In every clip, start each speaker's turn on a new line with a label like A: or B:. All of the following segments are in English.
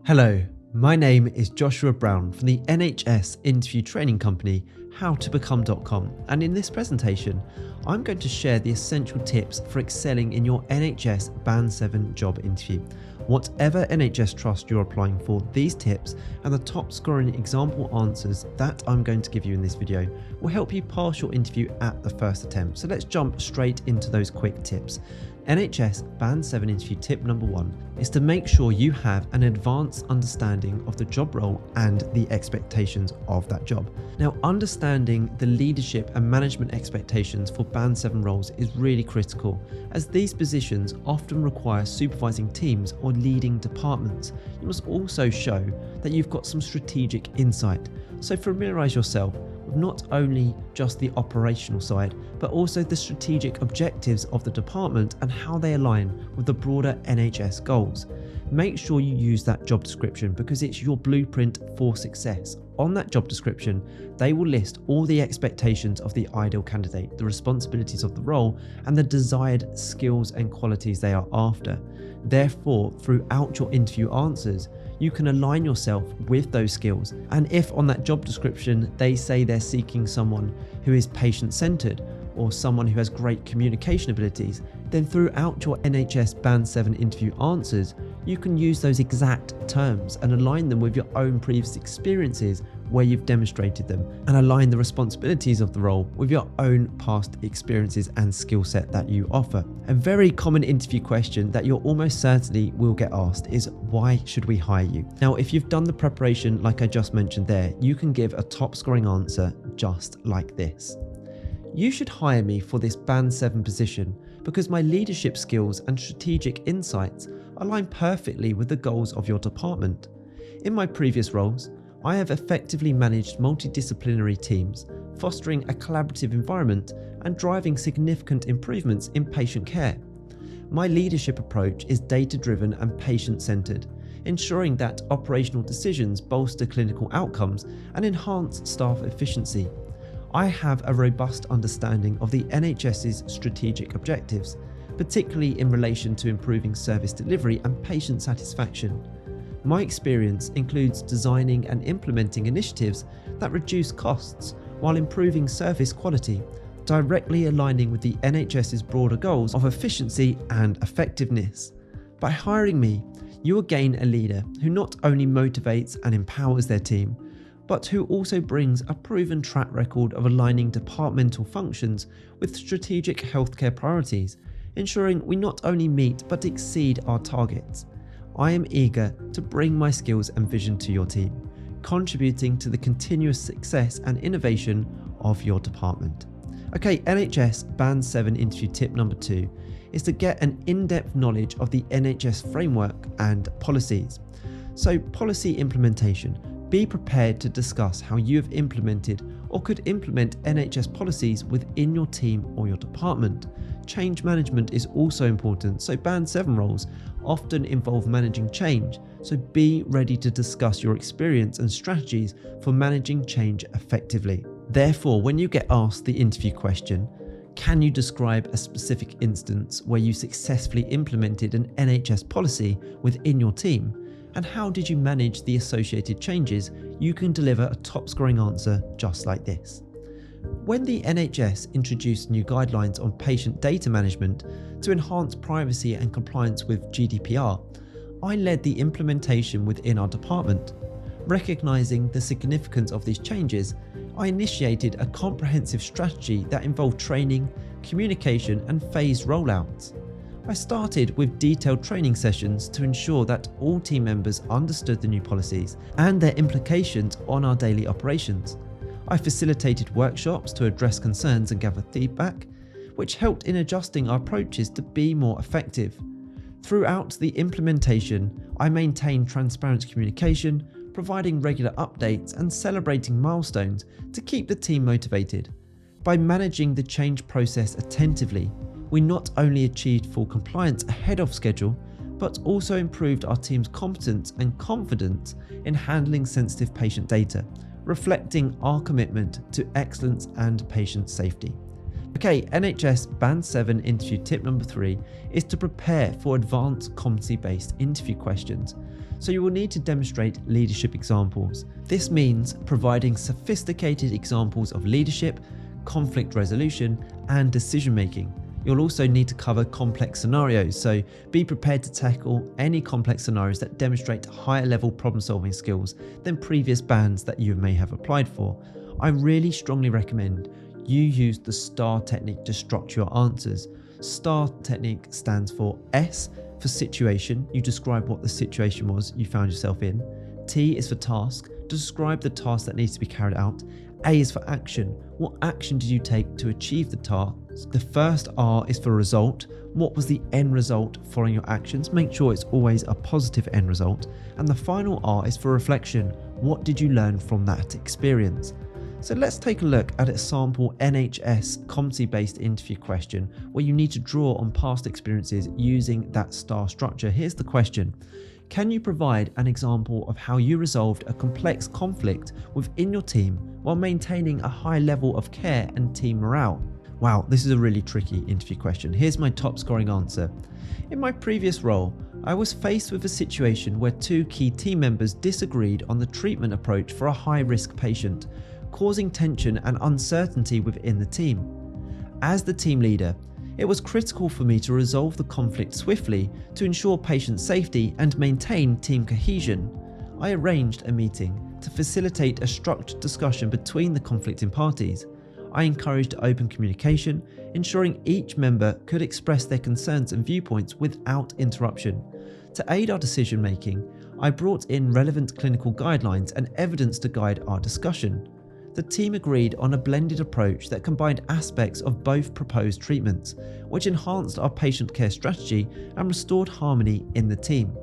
A: Hello, my name is Joshua Brown from the NHS interview training company howtobecome.com, and in this presentation I'm going to share the essential tips for excelling in your NHS Band 7 job interview. Whatever NHS trust you're applying for, these tips and the top scoring example answers that I'm going to give you in this video will help you pass your interview at the first attempt. So let's jump straight into those quick tips. NHS Band 7 interview tip number 1 is to make sure you have an advanced understanding of the job role and the expectations of that job. Now, understanding the leadership and management expectations for Band 7 roles is really critical, as these positions often require supervising teams or leading departments. You must also show that you've got some strategic insight. So familiarize yourself with not only just the operational side, but also the strategic objectives of the department and how they align with the broader NHS goals. Make sure you use that job description because it's your blueprint for success. On that job description, they will list all the expectations of the ideal candidate, the responsibilities of the role, and the desired skills and qualities they are after. Therefore, throughout your interview answers, you can align yourself with those skills. And if on that job description they say they're seeking someone who is patient-centered or someone who has great communication abilities, then throughout your NHS Band 7 interview answers, you can use those exact terms and align them with your own previous experiences where you've demonstrated them, and align the responsibilities of the role with your own past experiences and skill set that you offer. A very common interview question that you're almost certainly will get asked is, why should we hire you? Now, if you've done the preparation like I just mentioned there, you can give a top scoring answer just like this. You should hire me for this Band 7 position because my leadership skills and strategic insights align perfectly with the goals of your department. In my previous roles, I have effectively managed multidisciplinary teams, fostering a collaborative environment and driving significant improvements in patient care. My leadership approach is data-driven and patient-centered, ensuring that operational decisions bolster clinical outcomes and enhance staff efficiency. I have a robust understanding of the NHS's strategic objectives, particularly in relation to improving service delivery and patient satisfaction. My experience includes designing and implementing initiatives that reduce costs while improving service quality, directly aligning with the NHS's broader goals of efficiency and effectiveness. By hiring me, you will gain a leader who not only motivates and empowers their team, but who also brings a proven track record of aligning departmental functions with strategic healthcare priorities, ensuring we not only meet but exceed our targets. I am eager to bring my skills and vision to your team, contributing to the continuous success and innovation of your department. Okay, NHS Band 7 interview tip number 2 is to get an in-depth knowledge of the NHS framework and policies. So, policy implementation. Be prepared to discuss how you have implemented or could implement NHS policies within your team or your department. Change management is also important, so Band 7 roles often involve managing change, so be ready to discuss your experience and strategies for managing change effectively. Therefore, when you get asked the interview question, can you describe a specific instance where you successfully implemented an NHS policy within your team? And how did you manage the associated changes? You can deliver a top scoring answer just like this. When the NHS introduced new guidelines on patient data management to enhance privacy and compliance with GDPR, I led the implementation within our department. Recognizing the significance of these changes, I initiated a comprehensive strategy that involved training, communication, and phased rollouts. I started with detailed training sessions to ensure that all team members understood the new policies and their implications on our daily operations. I facilitated workshops to address concerns and gather feedback, which helped in adjusting our approaches to be more effective. Throughout the implementation, I maintained transparent communication, providing regular updates and celebrating milestones to keep the team motivated. By managing the change process attentively, we not only achieved full compliance ahead of schedule, but also improved our team's competence and confidence in handling sensitive patient data, reflecting our commitment to excellence and patient safety. Okay, NHS Band 7 interview tip number 3 is to prepare for advanced competency-based interview questions. So you will need to demonstrate leadership examples. This means providing sophisticated examples of leadership, conflict resolution, and decision making. You'll also need to cover complex scenarios, so be prepared to tackle any complex scenarios that demonstrate higher level problem solving skills than previous bands that you may have applied for. I really strongly recommend you use the STAR technique to structure your answers. STAR technique stands for S for situation, you describe what the situation was you found yourself in. T is for task, to describe the task that needs to be carried out. A is for action, what action did you take to achieve the task? The first R is for result, what was the end result following your actions? Make sure it's always a positive end result. And the final R is for reflection, what did you learn from that experience? So let's take a look at a sample NHS competency-based interview question where you need to draw on past experiences using that STAR structure. Here's the question. Can you provide an example of how you resolved a complex conflict within your team while maintaining a high level of care and team morale? Wow, this is a really tricky interview question. Here's my top scoring answer. In my previous role, I was faced with a situation where 2 key team members disagreed on the treatment approach for a high-risk patient, causing tension and uncertainty within the team. As the team leader, it was critical for me to resolve the conflict swiftly to ensure patient safety and maintain team cohesion. I arranged a meeting to facilitate a structured discussion between the conflicting parties. I encouraged open communication, ensuring each member could express their concerns and viewpoints without interruption. To aid our decision making, I brought in relevant clinical guidelines and evidence to guide our discussion. The team agreed on a blended approach that combined aspects of both proposed treatments, which enhanced our patient care strategy and restored harmony in the team.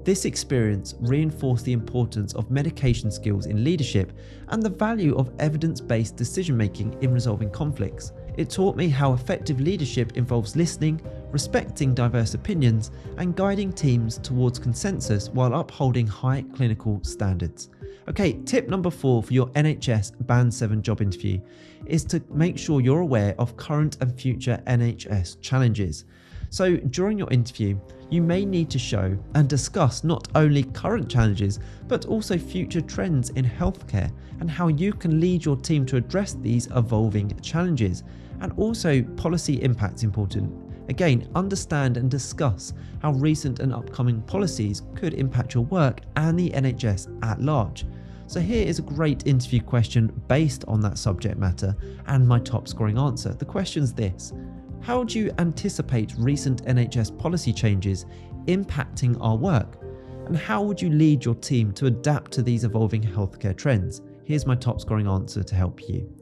A: This experience reinforced the importance of medication skills in leadership and the value of evidence-based decision-making in resolving conflicts. It taught me how effective leadership involves listening, respecting diverse opinions, and guiding teams towards consensus while upholding high clinical standards. Okay, tip number 4 for your NHS Band 7 job interview is to make sure you're aware of current and future NHS challenges. So during your interview, you may need to show and discuss not only current challenges, but also future trends in healthcare and how you can lead your team to address these evolving challenges. And also policy impact's important. Again, understand and discuss how recent and upcoming policies could impact your work and the NHS at large. So here is a great interview question based on that subject matter and my top scoring answer. The question's this: how do you anticipate recent NHS policy changes impacting our work? And how would you lead your team to adapt to these evolving healthcare trends? Here's my top scoring answer to help you.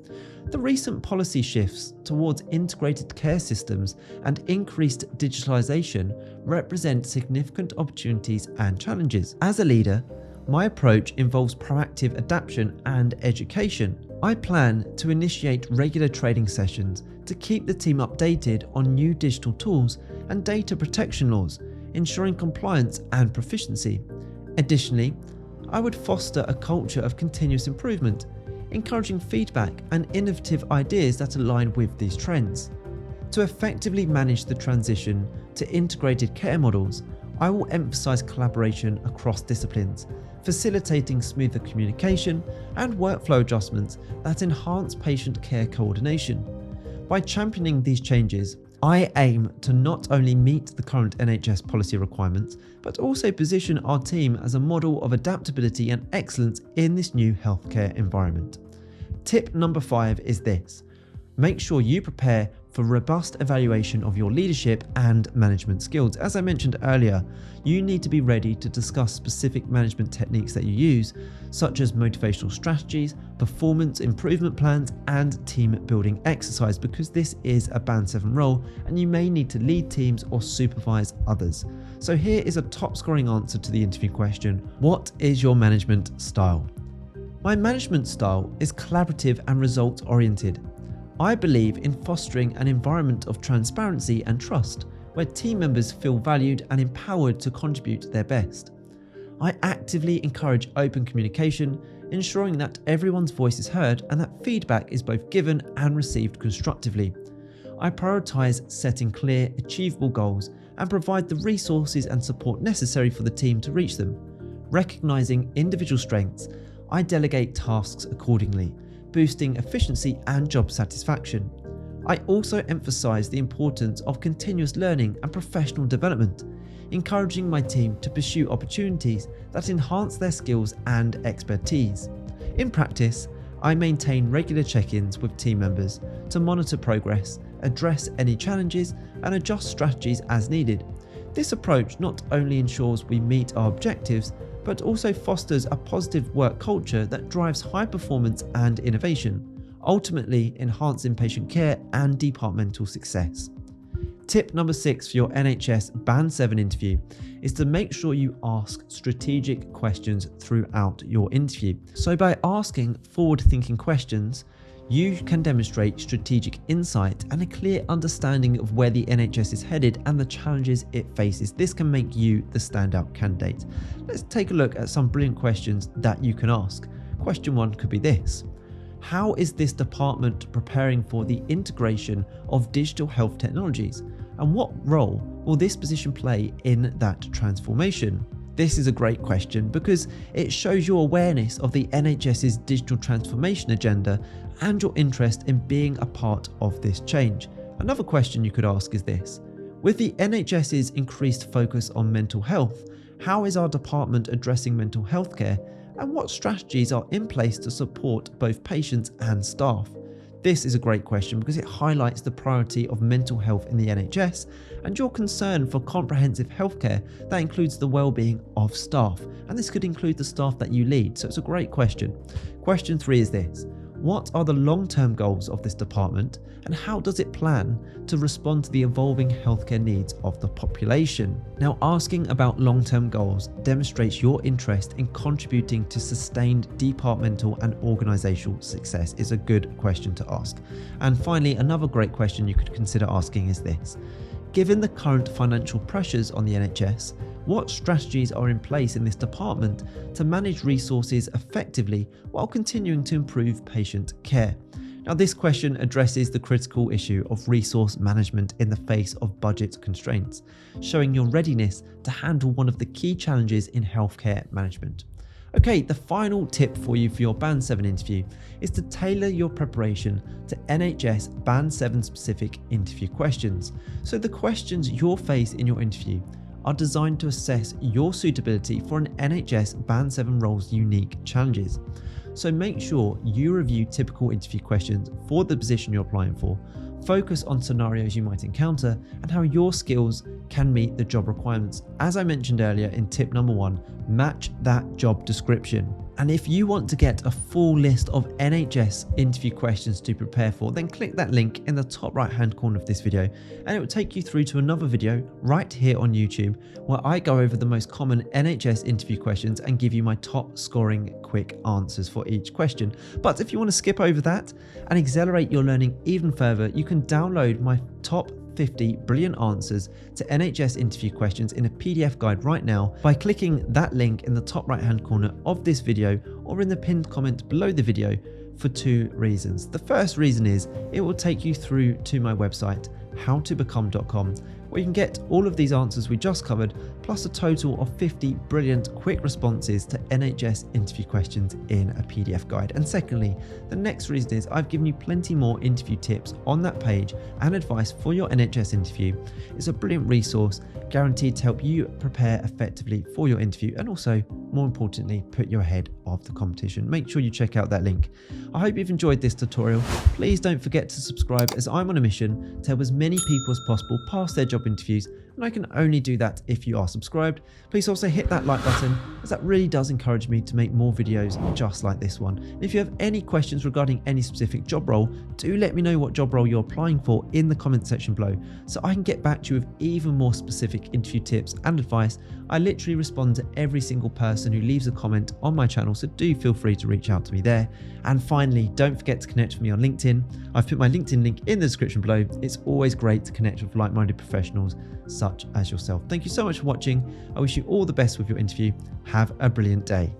A: The recent policy shifts towards integrated care systems and increased digitalisation represent significant opportunities and challenges. As a leader, my approach involves proactive adaptation and education. I plan to initiate regular training sessions to keep the team updated on new digital tools and data protection laws, ensuring compliance and proficiency. Additionally, I would foster a culture of continuous improvement, encouraging feedback and innovative ideas that align with these trends. To effectively manage the transition to integrated care models, I will emphasize collaboration across disciplines, facilitating smoother communication and workflow adjustments that enhance patient care coordination. By championing these changes, I aim to not only meet the current NHS policy requirements, but also position our team as a model of adaptability and excellence in this new healthcare environment. Tip number 5 is this: make sure you prepare for robust evaluation of your leadership and management skills. As I mentioned earlier, you need to be ready to discuss specific management techniques that you use, such as motivational strategies, performance improvement plans, and team building exercise, because this is a Band 7 role and you may need to lead teams or supervise others. So here is a top scoring answer to the interview question: what is your management style? My management style is collaborative and results oriented. I believe in fostering an environment of transparency and trust, where team members feel valued and empowered to contribute their best. I actively encourage open communication, ensuring that everyone's voice is heard and that feedback is both given and received constructively. I prioritise setting clear, achievable goals and provide the resources and support necessary for the team to reach them. Recognising individual strengths, I delegate tasks accordingly, boosting efficiency and job satisfaction. I also emphasise the importance of continuous learning and professional development, encouraging my team to pursue opportunities that enhance their skills and expertise. In practice, I maintain regular check-ins with team members to monitor progress, address any challenges, and adjust strategies as needed. This approach not only ensures we meet our objectives, but also fosters a positive work culture that drives high performance and innovation, ultimately enhancing patient care and departmental success. Tip number 6 for your NHS Band 7 interview is to make sure you ask strategic questions throughout your interview. So by asking forward-thinking questions, you can demonstrate strategic insight and a clear understanding of where the NHS is headed and the challenges it faces. This can make you the standout candidate. Let's take a look at some brilliant questions that you can ask. Question 1 could be this: how is this department preparing for the integration of digital health technologies? And what role will this position play in that transformation? This is a great question because it shows your awareness of the NHS's digital transformation agenda and your interest in being a part of this change. Another question you could ask is this: with the NHS's increased focus on mental health, how is our department addressing mental health care? And what strategies are in place to support both patients and staff? This is a great question because it highlights the priority of mental health in the NHS and your concern for comprehensive healthcare that includes the well-being of staff. And this could include the staff that you lead, so it's a great question. Question 3 is this: what are the long-term goals of this department and how does it plan to respond to the evolving healthcare needs of the population? Now, asking about long-term goals demonstrates your interest in contributing to sustained departmental and organisational success. Is a good question to ask. And finally, another great question you could consider asking is this: given the current financial pressures on the NHS, what strategies are in place in this department to manage resources effectively while continuing to improve patient care? Now, this question addresses the critical issue of resource management in the face of budget constraints, showing your readiness to handle one of the key challenges in healthcare management. Okay, the final tip for you for your Band 7 interview is to tailor your preparation to NHS Band 7 specific interview questions. So the questions you'll face in your interview are designed to assess your suitability for an NHS Band 7 role's unique challenges. So make sure you review typical interview questions for the position you're applying for, focus on scenarios you might encounter and how your skills can meet the job requirements. As I mentioned earlier in tip number 1, match that job description. And if you want to get a full list of NHS interview questions to prepare for, then click that link in the top right hand corner of this video and it will take you through to another video right here on YouTube where I go over the most common NHS interview questions and give you my top scoring quick answers for each question. But if you want to skip over that and accelerate your learning even further, you can download my top 50 brilliant answers to NHS interview questions in a PDF guide right now by clicking that link in the top right hand corner of this video or in the pinned comment below the video for 2 reasons. The first reason is it will take you through to my website howtobecome.com where you can get all of these answers we just covered plus a total of 50 brilliant quick responses to NHS interview questions in a PDF guide. And secondly, the next reason is I've given you plenty more interview tips on that page and advice for your NHS interview. It's a brilliant resource guaranteed to help you prepare effectively for your interview and also, more importantly, put you ahead of the competition. Make sure you check out that link. I hope you've enjoyed this tutorial. Please don't forget to subscribe as I'm on a mission to help as many people as possible pass their job interviews, and I can only do that if you are subscribed. Please also hit that like button as that really does encourage me to make more videos just like this one. And if you have any questions regarding any specific job role, do let me know what job role you're applying for in the comment section below so I can get back to you with even more specific interview tips and advice. I literally respond to every single person who leaves a comment on my channel, so do feel free to reach out to me there. And finally, don't forget to connect with me on LinkedIn. I've put my LinkedIn link in the description below. It's always great to connect with like-minded professionals such as yourself. Thank you so much for watching. I wish you all the best with your interview. Have a brilliant day.